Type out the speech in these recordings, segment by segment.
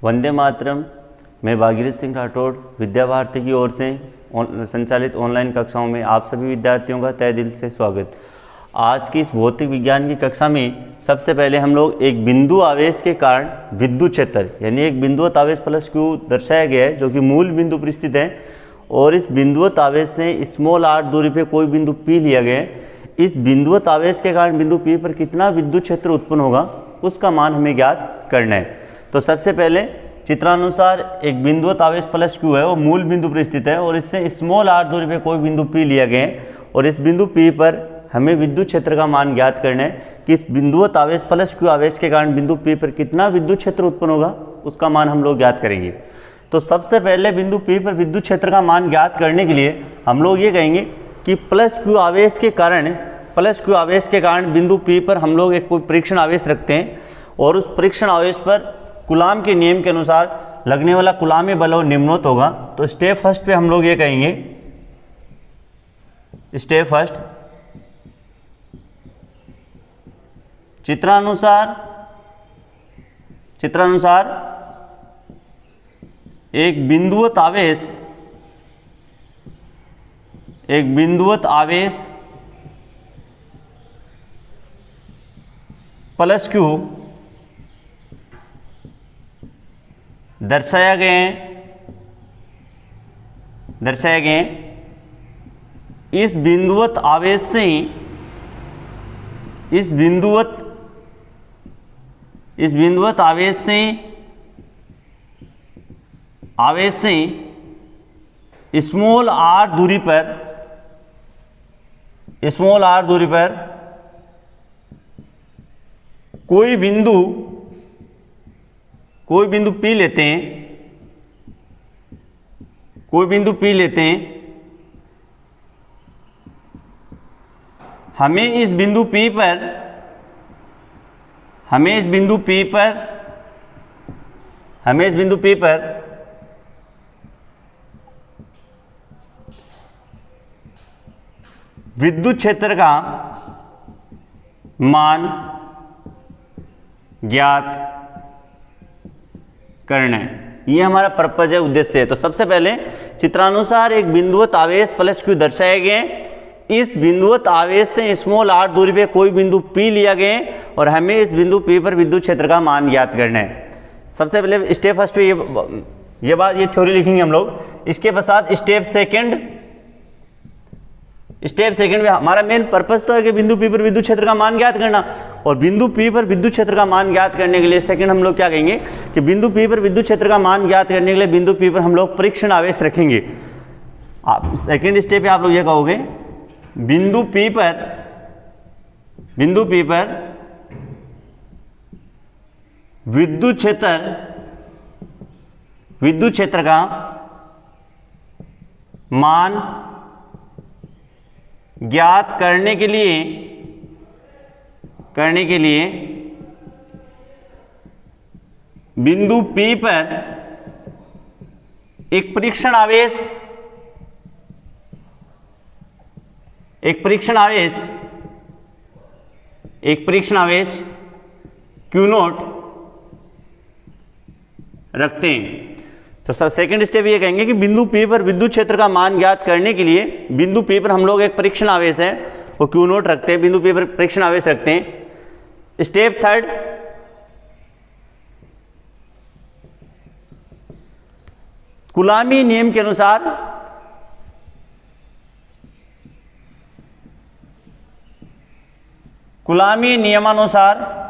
वंदे मातरम। मैं भागीरथ सिंह राठौड़ विद्या भारती की ओर से संचालित ऑनलाइन कक्षाओं में आप सभी विद्यार्थियों का तहे दिल से स्वागत। आज की इस भौतिक विज्ञान की कक्षा में सबसे पहले हम लोग एक बिंदु आवेश के कारण विद्युत क्षेत्र यानी एक बिंदुवत आवेश प्लस क्यू दर्शाया गया है जो कि मूल बिंदु पर स्थित है और इस बिंदुवत आवेश से स्मॉल r दूरी पे कोई बिंदु P लिया गया है। इस बिंदुवत आवेश के कारण बिंदु P पर कितना विद्युत क्षेत्र उत्पन्न होगा उसका मान हमें ज्ञात करना है। तो सबसे पहले चित्रानुसार एक बिंदुवत आवेश प्लस क्यू है, वो मूल बिंदु पर स्थित है और इससे स्मॉल r दूरी पे कोई बिंदु P लिया गया है और इस बिंदु P पर हमें विद्युत क्षेत्र का मान ज्ञात करना है कि इस बिंदुवत आवेश प्लस क्यू आवेश के कारण बिंदु P पर कितना विद्युत क्षेत्र उत्पन्न होगा उसका मान हम लोग ज्ञात करेंगे। तो सबसे पहले बिंदु P पर विद्युत क्षेत्र का मान ज्ञात करने के लिए हम लोग ये कहेंगे कि प्लस क्यू आवेश के कारण बिंदु P पर हम लोग एक कोई परीक्षण आवेश रखते हैं और उस परीक्षण आवेश पर कूलाम के नियम के अनुसार लगने वाला कूलामी बल और निम्नवत होगा। तो स्टेप फर्स्ट पे हम लोग ये कहेंगे, स्टेप फर्स्ट चित्रानुसार एक बिंदुवत आवेश प्लस क्यू दर्शाया गए हैं। इस बिंदुवत आवेश से स्मॉल r दूरी पर कोई बिंदु P लेते हैं। हमें इस बिंदु P पर विद्युत क्षेत्र का मान ज्ञात करना है। ये हमारा पर्पज है, उद्देश्य है। तो सबसे पहले चित्रानुसार एक बिंदुवत आवेश प्लस क्यू दर्शाए गए। इस बिंदुवत आवेश से स्मॉल r दूरी पे कोई बिंदु P लिया गया और हमें इस बिंदु P पर विद्युत क्षेत्र का मान ज्ञात करना है। सबसे पहले स्टेप फर्स्ट पे ये थ्योरी लिखेंगे हम लोग। इसके पश्चात स्टेप सेकंड में हमारा मेन पर्पस तो है कि बिंदु P पर विद्युत क्षेत्र का मान ज्ञात करना और बिंदु P पर विद्युत क्षेत्र का मान ज्ञात करने के लिए सेकंड हम लोग क्या कहेंगे कि बिंदु P पर विद्युत क्षेत्र का मान ज्ञात करने के लिए बिंदु P पर हम लोग परीक्षण आवेश रखेंगे। आप सेकंड स्टेप पे आप लोग ये कहोगे बिंदु P पर विद्युत क्षेत्र का मान ज्ञात करने के लिए बिंदु P पर एक परीक्षण आवेश Q0 रखते हैं। तो सब सेकंड स्टेप ये कहेंगे कि बिंदु P पर विद्युत क्षेत्र का मान ज्ञात करने के लिए बिंदु P पर हम लोग एक परीक्षण आवेश है वो Q0 रखते हैं, बिंदु P पर परीक्षण आवेश रखते हैं। स्टेप थर्ड कूलामी नियम के अनुसार कूलामी नियमानुसार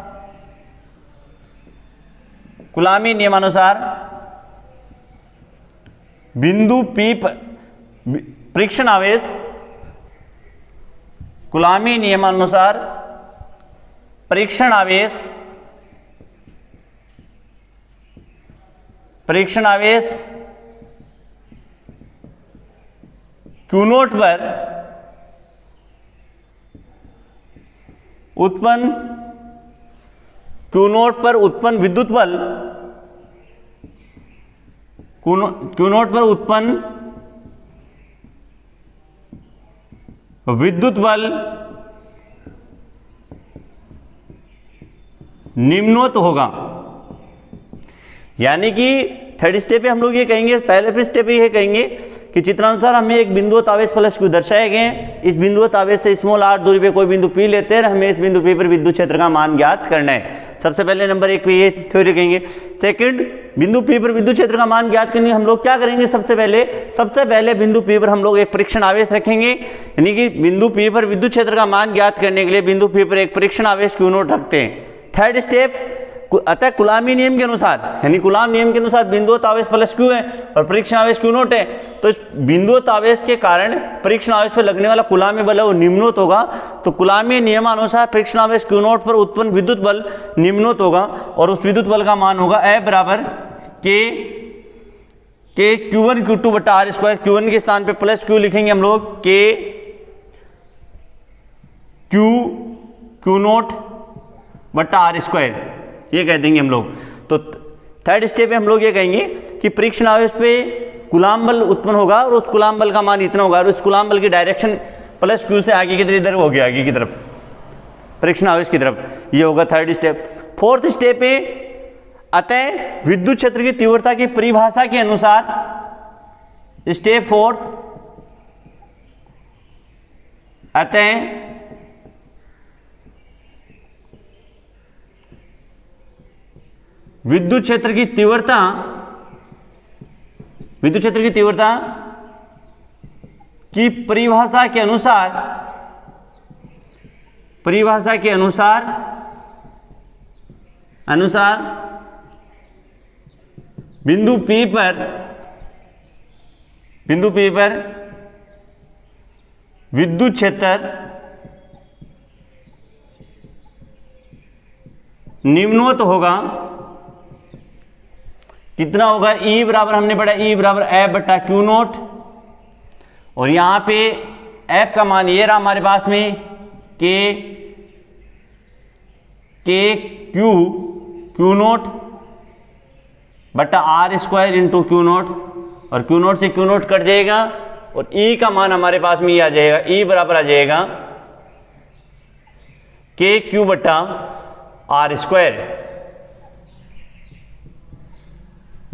बिंदु P पर परीक्षण आवेश कूलामी नियमानुसार परीक्षण आवेश Q0 पर उत्पन्न विद्युत बल Q0 पर उत्पन्न विद्युत बल निम्नवत होगा। यानी कि थर्ड स्टेप पे हम लोग ये कहेंगे, पहले स्टेप पे ये कहेंगे कि चित्रानुसार हमें एक बिंदुवत आवेश प्लस क्यू दर्शाए गए हैं। इस बिंदुवत आवेश से स्मॉल r दूरी पे कोई बिंदु P लेते हैं, हमें इस बिंदु P पर विद्युत क्षेत्र का मान ज्ञात करना है। सबसे पहले नंबर 1 पे ये थ्योरी कहेंगे। सेकंड, बिंदु P पर विद्युत क्षेत्र का मान ज्ञात करने हम लोग क्या करेंगे, सबसे पहले बिंदु P पर हम लोग एक परीक्षण आवेश रखेंगे, यानी कि बिंदु P पर विद्युत क्षेत्र का मान ज्ञात करने के लिए बिंदु P पर एक परीक्षण आवेश Q0 रखते हैं। थर्ड स्टेप, अतः कुलामी नियम के अनुसार, यानी कुलाम नियम के अनुसार बिंदुवत आवेश प्लस क्यू है और परीक्षण आवेश Q0 है, तो इस बिंदुवत आवेश के कारण परीक्षण आवेश पर लगने वाला कुलामी बल है वो निम्नोत होगा। तो कुलामी नियमानुसार परीक्षण आवेश Q0 पर उत्पन्न विद्युत बल निम्नोत होगा और उस विद्युत बल का मान होगा F बराबर के Q1 Q2 बटा आर स्क्वायर। Q1 के स्थान पे प्लस Q लिखेंगे हम लोग, के Q0 बटा आर स्क्वायर, ये कह देंगे हम लोग। तो थर्ड स्टेप पे हम लोग ये कहेंगे कि परीक्षण आवेश पे कुलाम बल उत्पन्न होगा और उस कुलाम बल का मान इतना होगा और उस कुलाम बल की डायरेक्शन प्लस क्यू से आगे की तरफ इधर हो गया, आगे की तरफ परीक्षण आवेश की तरफ, ये होगा थर्ड स्टेप। फोर्थ स्टेप पे, अतः विद्युत क्षेत्र की तीव्रता की परिभाषा के अनुसार, स्टेप फोर्थ, अतः विद्युत क्षेत्र की तीव्रता की परिभाषा के अनुसार बिंदु P पर विद्युत क्षेत्र निम्नवत होगा। कितना होगा, E बराबर हमने पढ़ा, E बराबर F बटा Q0, और यहां पे F का मान ये रहा हमारे पास में, Q0 बटा आर स्क्वायर इंटू Q0, और Q0 से Q0 कट जाएगा और E का मान हमारे पास में ये आ जाएगा, E बराबर आ जाएगा KQ बटा आर स्क्वायर।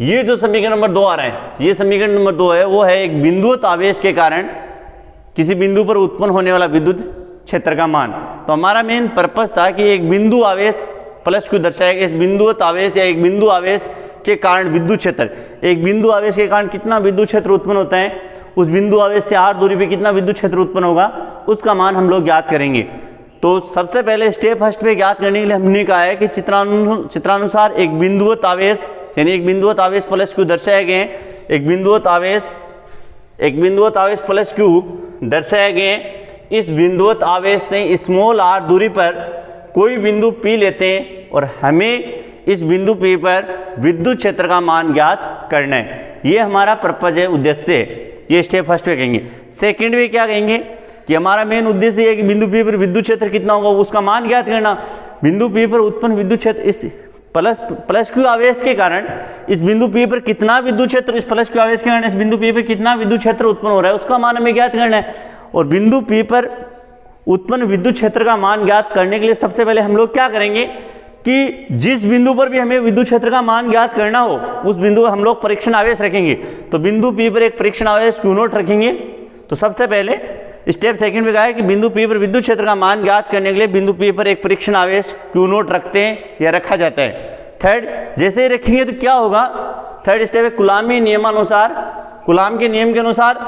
ये जो समीकरण नंबर 2 आ रहा है, ये समीकरण नंबर 2 है, वो है एक बिंदुवत आवेश के कारण किसी बिंदु पर उत्पन्न होने वाला विद्युत क्षेत्र का मान। तो हमारा मेन पर्पस था कि एक बिंदु आवेश प्लस क्यू दर्शाएगा, इस बिंदुवत आवेश या एक बिंदु आवेश के कारण विद्युत क्षेत्र, एक बिंदु आवेश के कारण कितना विद्युत क्षेत्र उत्पन्न होता है, उस बिंदु आवेश से r दूरी पे कितना विद्युत क्षेत्र उत्पन्न होगा, उसका मान हम लोग ज्ञात करेंगे। तो सबसे पहले स्टेप फर्स्ट पे ज्ञात करने के लिए हमने कहा है कि चित्रानुसार एक बिंदुवत आवेश, यानी एक बिंदुवत आवेश प्लस क्यू दर्शाए गए हैं, एक बिंदुवत आवेश प्लस क्यू दर्शाए गए हैं। इस बिंदुवत आवेश से स्मॉल r दूरी पर कोई बिंदु P लेते हैं और हमें इस बिंदु P पर विद्युत क्षेत्र का मान ज्ञात करना है। ये हमारा पर्पज है, उद्देश्य है। ये स्टेप फर्स्ट पे कहेंगे। सेकंड में क्या कहेंगे कि हमारा मेन उद्देश्य है कि बिंदु P पर विद्युत क्षेत्र कितना होगा उसका मान ज्ञात करना। बिंदु P पर उत्पन्न विद्युत क्षेत्र इस प्लस क्यू आवेश के कारण इस बिंदु P पर कितना विद्युत क्षेत्र, इस प्लस क्यू आवेश के कारण इस बिंदु P पर कितना विद्युत क्षेत्र उत्पन्न हो रहा है उसका मान हमें ज्ञात करना है। और बिंदु P पर उत्पन्न विद्युत क्षेत्र का मान ज्ञात करने के लिए सबसे पहले हम लोग क्या करेंगे कि जिस बिंदु पर भी हमें विद्युत क्षेत्र का मान ज्ञात करना हो उस बिंदु पर हम लोग परीक्षण आवेश रखेंगे। तो बिंदु P पर एक परीक्षण आवेश Q0 रखेंगे। तो सबसे पहले स्टेप सेकंड में कहा है कि बिंदु P पर विद्युत क्षेत्र का मान ज्ञात करने के लिए बिंदु P पर एक परीक्षण आवेश Q0 रखते हैं या रखा जाता है। थर्ड, जैसे ही रखेंगे तो क्या होगा, थर्ड स्टेप है कुलामी नियमानुसार, कुलाम के नियम के अनुसार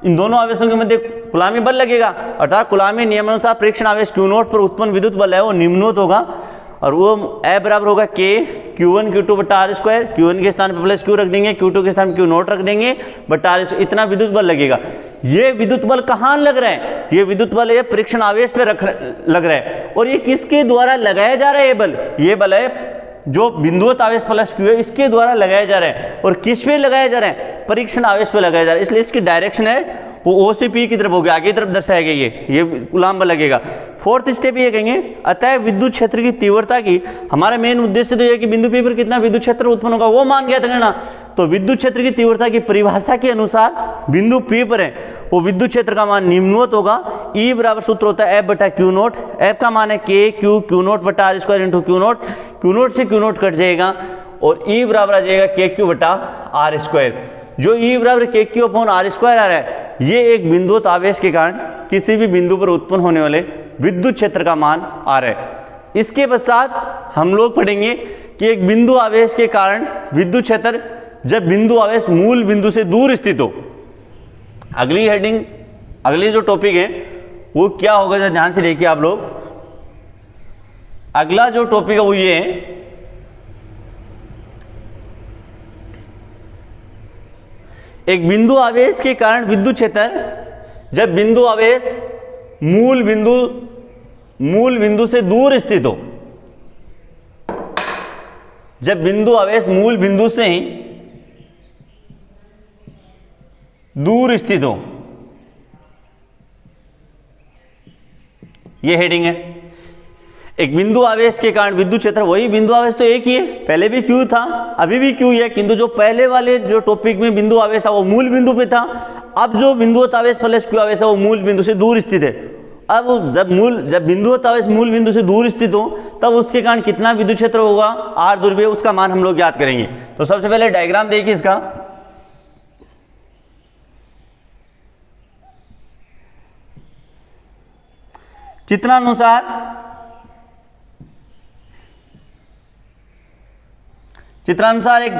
इन दोनों आवेशों के मध्य कुलामी बल लगेगा, अर्थात कुलामी नियमानुसार परीक्षण आवेश Q0 पर उत्पन्न विद्युत बल है वो निम्नोत होगा और वो F बराबर होगा K Q1 Q2 बटा आर स्क्वायर। Q1 के स्थान पर प्लस Q रख देंगे, Q2 के स्थान पर Q0 रख देंगे बटा आर, इतना विद्युत बल लगेगा। ये विद्युत बल कहाँ लग रहा है, ये विद्युत बल ये परीक्षण आवेश पे लग रहा है। और ये किसके द्वारा लगाया जा रहा है, ये बल है जो बिंदुवत आवेश प्लस क्यू है इसके द्वारा लगाया जा रहा है। और किस पे लगाया जा रहा है, परीक्षण आवेश पे लगाया जा रहा है, इसलिए इसकी डायरेक्शन है वो ओ से पी की तरफ होगी, आगे की तरफ दर्शाएगा ये कुलाम बल लगेगा। फोर्थ स्टेप ये कहेंगे अतः विद्युत क्षेत्र की तीव्रता की, हमारा मेन उद्देश्य तो ये कि बिंदु P पर कितना विद्युत क्षेत्र उत्पन्न होगा वो मान ज्ञात करना। तो विद्युत क्षेत्र की तीव्रता की परिभाषा के अनुसार बिंदु P पर है वो विद्युत क्षेत्र का मान निम्नवत होगा। E बराबर सूत्र होता है F बटा Q0, F का मान है K Q Q0 बटा are square into Q0, Q0 से Q0 कट जाएगा और E बराबर आ जाएगा KQ बटा आर स्क्वायर। जो E बराबर KQ अपॉन आर स्क्वायर आ रहा है, ये एक बिंदुवत आवेश के कारण किसी भी बिंदु पर उत्पन्न होने वाले विद्युत क्षेत्र का मान आ रहा है। इसके पश्चात हम लोग पढ़ेंगे कि एक बिंदु आवेश के कारण विद्युत क्षेत्र जब बिंदु आवेश मूल बिंदु से दूर स्थित हो। अगली हेडिंग, अगली जो टॉपिक है वो क्या होगा, जरा ध्यान से देखिए आप लोग। अगला जो टॉपिक है वो ये है, एक बिंदु आवेश के कारण विद्युत क्षेत्र जब बिंदु आवेश मूल बिंदु से दूर स्थित हो। जब बिंदु आवेश मूल बिंदु से दूर स्थित हो, यह हेडिंग है। एक बिंदु आवेश के कारण विद्युत क्षेत्र, वही बिंदु आवेश तो एक ही है, पहले भी Q था अभी भी Q है, किंतु जो पहले वाले जो टॉपिक में बिंदु आवेश था वो मूल बिंदु पे था। अब जो बिंदुवत आवेश प्लस Q आवेश है वो मूल बिंदु से दूर स्थित है। अब जब बिंदुवत आवेश मूल बिंदु से दूर स्थित हो तब उसके कारण कितना विद्युत क्षेत्र होगा, R दूरी पे, उसका मान हम लोग ज्ञात करेंगे। तो सबसे पहले डायग्राम देखिए इसका। चित्रानुसार एक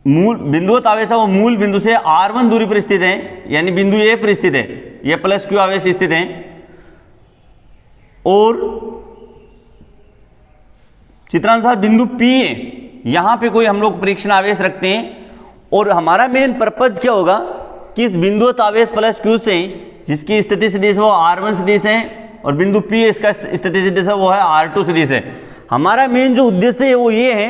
मूल बिंदुवत आवेश है वो मूल बिंदु से R1 दूरी पर स्थित है, यानी बिंदु A पर स्थित है, यह प्लस Q आवेश स्थित है। और चित्रानुसार बिंदु P है, यहां पे कोई हम लोग परीक्षण आवेश रखते हैं। और हमारा मेन पर्पज क्या होगा कि इस बिंदुवत आवेश प्लस Q से जिसकी स्थिति सदिश वो R1 सदिश है और बिंदु P इसका स्थिति सदिश है वो है R2 सदिश है। हमारा मेन जो उद्देश्य है वो ये है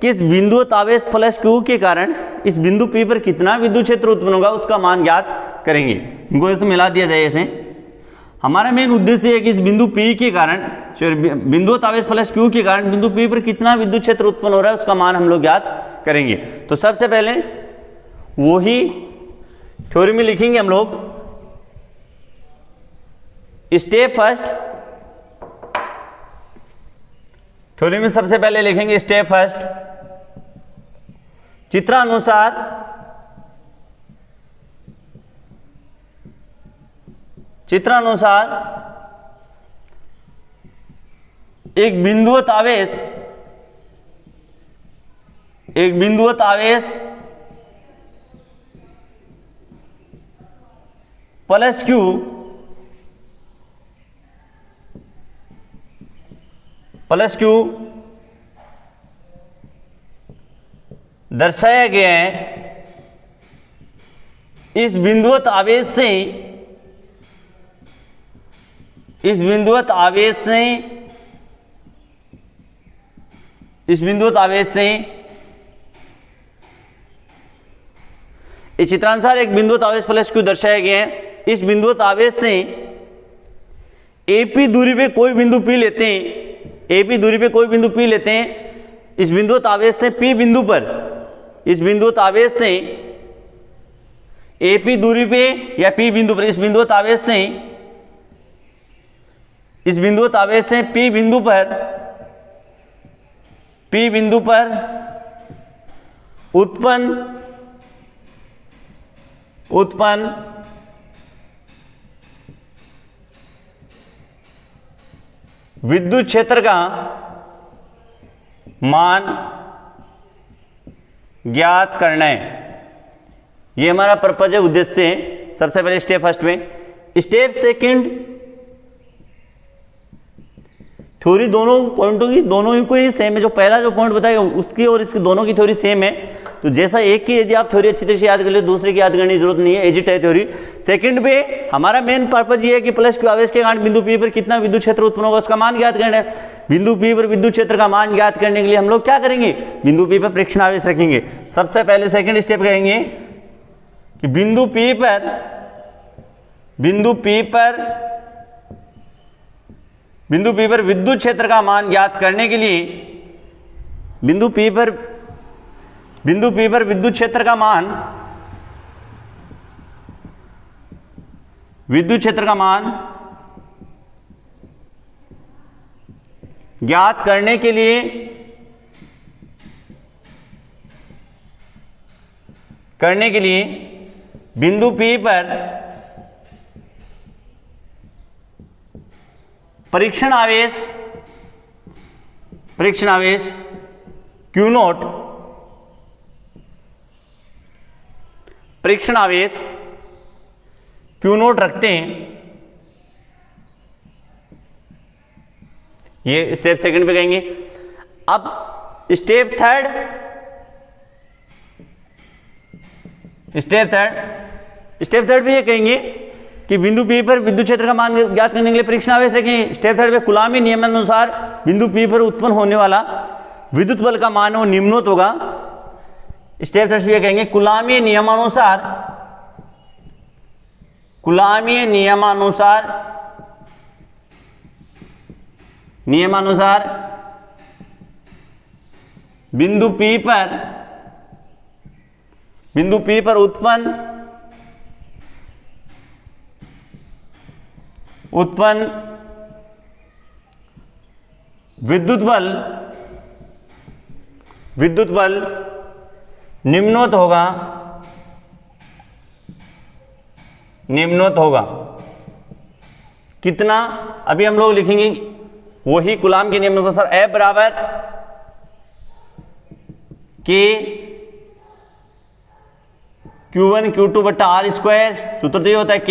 कि इस बिंदुवत आवेश प्लस Q के कारण इस बिंदु P पर कितना विद्युत क्षेत्र उत्पन्न होगा उसका मान ज्ञात करेंगे। इनको ऐसे मिला दिया जाए ऐसे। हमारा मेन उद्देश्य है कि इस बिंदु P के कारण, बिंदुवत आवेश प्लस Q के कारण बिंदु P पर कितना विद्युत क्षेत्र उत्पन्न हो रहा है उसका मान हम लोग ज्ञात करेंगे। तो सबसे पहले वही थ्योरी में लिखेंगे हम लोग। स्टेप फर्स्ट, थ्योरी में सबसे पहले लिखेंगे स्टेप फर्स्ट, चित्रानुसार एक बिंदुवत आवेश प्लस Q दर्शाया गया है। इस बिंदुवत आवेश से इस चित्रानुसार एक बिंदुवत आवेश प्लस Q दर्शाया गया है। इस बिंदुवत आवेश से AP दूरी पे कोई बिंदु P लेते हैं, इस बिंदुवत आवेश से P बिंदु पर, इस बिंदुवत आवेश से AP दूरी पे या P बिंदु पर, इस बिंदुवत आवेश से P बिंदु पर उत्पन्न विद्युत क्षेत्र का मान ज्ञात करना है। ये हमारा पर्पज है, उद्देश्य है। सबसे पहले स्टेप फर्स्ट में। स्टेप सेकंड, थ्योरी दोनों पॉइंटों की दोनों ही कोई सेम है। जो पहला जो पॉइंट बताएगा उसकी और इसकी दोनों की थ्योरी सेम है। तो जैसा एक की यदि आप थ्योरी अच्छी तरह से याद कर ले, दूसरे की याद करने की जरूरत नहीं है, एजिट है थ्योरी। सेकंड पे हमारा मेन पर्पज ये है कि प्लस Q आवेश के कारण बिंदु P पर कितना विद्युत क्षेत्र उत्पन्न होगा उसका मान ज्ञात करना है। बिंदु P पर विद्युत क्षेत्र का मान ज्ञात करने के लिए हम लोग क्या करेंगे, बिंदु P पर परीक्षण आवेश रखेंगे। सबसे पहले सेकंड स्टेप कहेंगे कि बिंदु P पर विद्युत क्षेत्र का मान ज्ञात करने के लिए बिंदु P पर विद्युत क्षेत्र का मान ज्ञात करने के लिए करने के लिए बिंदु P पर परीक्षण आवेश Q नोट, परीक्षण आवेश Q नोट रखते हैं। ये स्टेप सेकंड पे कहेंगे। अब स्टेप थर्ड पे ये कहेंगे कि बिंदु P पर विद्युत क्षेत्र का मान ज्ञात करने के लिए परीक्षण आवेश रखें। स्टेप थर्ड पे कूलामी नियमानुसार बिंदु P पर उत्पन्न होने वाला विद्युत बल का मान वो निम्नोक्त होगा। स्टेप थर्ड से कहेंगे कूलामी नियमानुसार बिंदु P पर उत्पन्न विद्युत बल निम्नोक्त होगा। कितना? अभी हम लोग लिखेंगे वही कूलाम के नियम के अनुसार F बराबर K Q1 Q2 बट्टा R स्क्वायर। सूत्र तो ये होता है K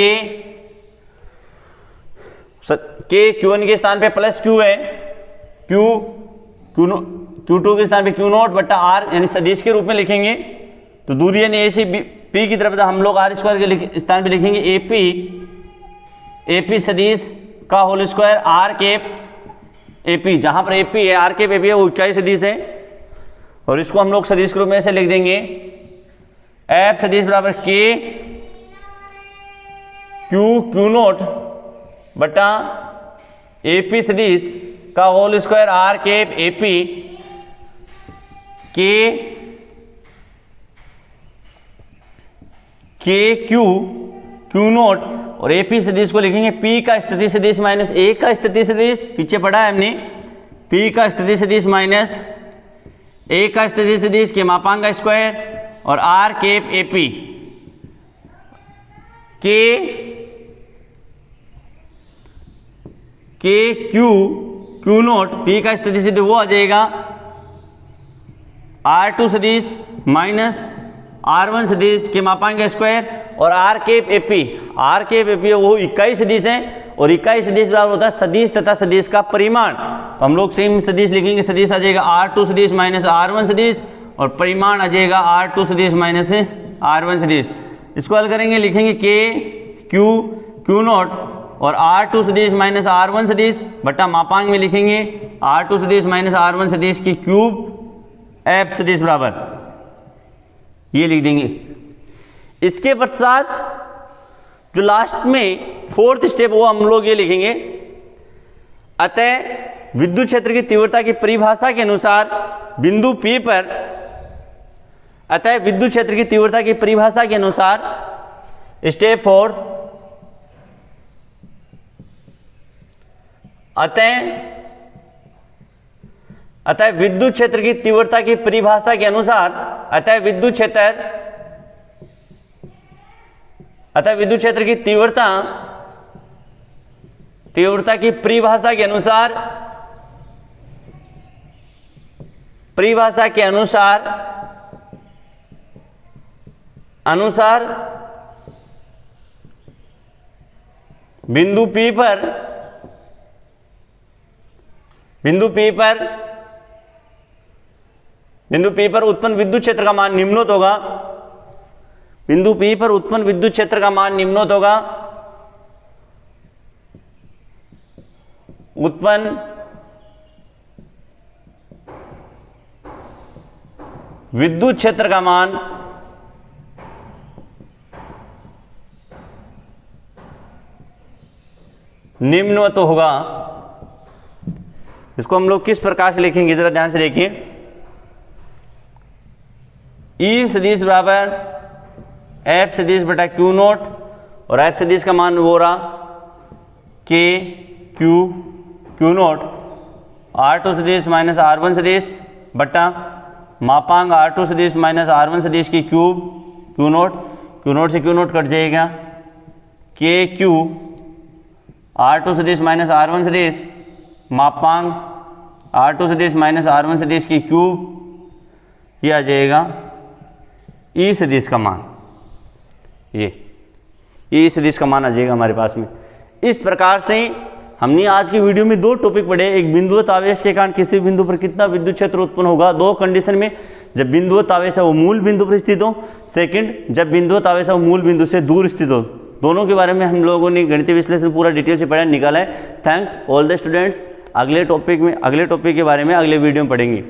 Q1 के स्थान पे प्लस Q है, Q2 के स्थान पे Q नोट बट्टा R यानी सदिश के रूप में लिखेंगे। तो दूरी यानी ए से P की तरफ हम लोग R स्क्वायर के स्थान पे लिखेंगे AP सदिश का whole square R cap AP, जहां पर AP है R कैप AP है वो इकाई सदिश है, और इसको हम लोग सदिश के रूप में ऐसे लिख देंगे F सदिश बराबर K Q नोट बटा AP सदिश का whole square R cap AP K Q naught, और AP सदिश को लिखेंगे P का स्थिति सदिश माइनस A का स्थिति सदिश, पीछे पढ़ा है हमने, P का स्थिति सदिश माइनस A का स्थिति सदिश के मापांक का स्क्वायर, और R cap AP K Q note P का स्थिति सदिश वो आ जाएगा R2 सदिश माइनस R1 सदिश के मापांक का स्क्वायर, और R कैप AP वो इकाई सदिश है, और इकाई सदिश बराबर होता है सदिश तथा सदिश का परिमाण। तो हम लोग सेम सदिश लिखेंगे, सदिश आ जाएगा R2 सदिश माइनस R1 सदिश, और परिमाण आ जाएगा R2 सदिश माइनस R1 सदिश। इसको हल करेंगे, लिखेंगे K Q नोट और R2 सदिश माइनस R1 सदिश बटा मापांक में लिखेंगे R2 सदिश माइनस R1 सदिश की क्यूब F सदिश बराबर, ये लिख देंगे। इसके पश्चात जो लास्ट में फोर्थ स्टेप वो हम लोग ये लिखेंगे, अतः विद्युत क्षेत्र की तीव्रता की परिभाषा के अनुसार बिंदु P पर, अतः विद्युत क्षेत्र की तीव्रता की परिभाषा के अनुसार स्टेप फोर्थ, अतः विद्युत क्षेत्र की तीव्रता की परिभाषा के अनुसार, अतः विद्युत क्षेत्र की तीव्रता की परिभाषा के अनुसार बिंदु P पर उत्पन्न विद्युत क्षेत्र का मान निम्नोक्त होगा। बिंदु P पर उत्पन्न विद्युत क्षेत्र का मान निम्नोक्त होगा। उत्पन्न विद्युत क्षेत्र का मान निम्नोक्त होगा। इसको हम लोग किस प्रकार से लिखेंगे, जरा ध्यान से देखिए। E सदिश बराबर F सदिश बटा Q नोट, और F सदिश का मान वो रहा K Q नोट, R2 सदिश माइनस R1 सदिश बटा मापांक R2 सदिश माइनस R1 सदिश की क्यूब क्यू नोट से क्यू नोट कट जाएगा, के क्यू R2 सदिश माइनस R1 सदिश मापांक R2 सदिश माइनस R1 सदिश की क्यूब, ये आ जाएगा ई सदिश का मान, ये ई सदिश का मान आ जाएगा हमारे पास में। इस प्रकार से हमने आज की वीडियो में दो टॉपिक पढ़े, एक बिंदुवत आवेश के कारण किसी बिंदु पर कितना विद्युत क्षेत्र उत्पन्न होगा, दो कंडीशन में, जब बिंदुवत आवेश है वो मूल बिंदु पर स्थित हो, सेकंड जब बिंदुवत आवेश है वो मूल बिंदु से दूर स्थित हो। दोनों के बारे में हम लोगों ने गणितीय विश्लेषण पूरा डिटेल से पढ़ा निकाला है। Thanks all the students. अगले टॉपिक के बारे में अगले वीडियो में पढ़ेंगे।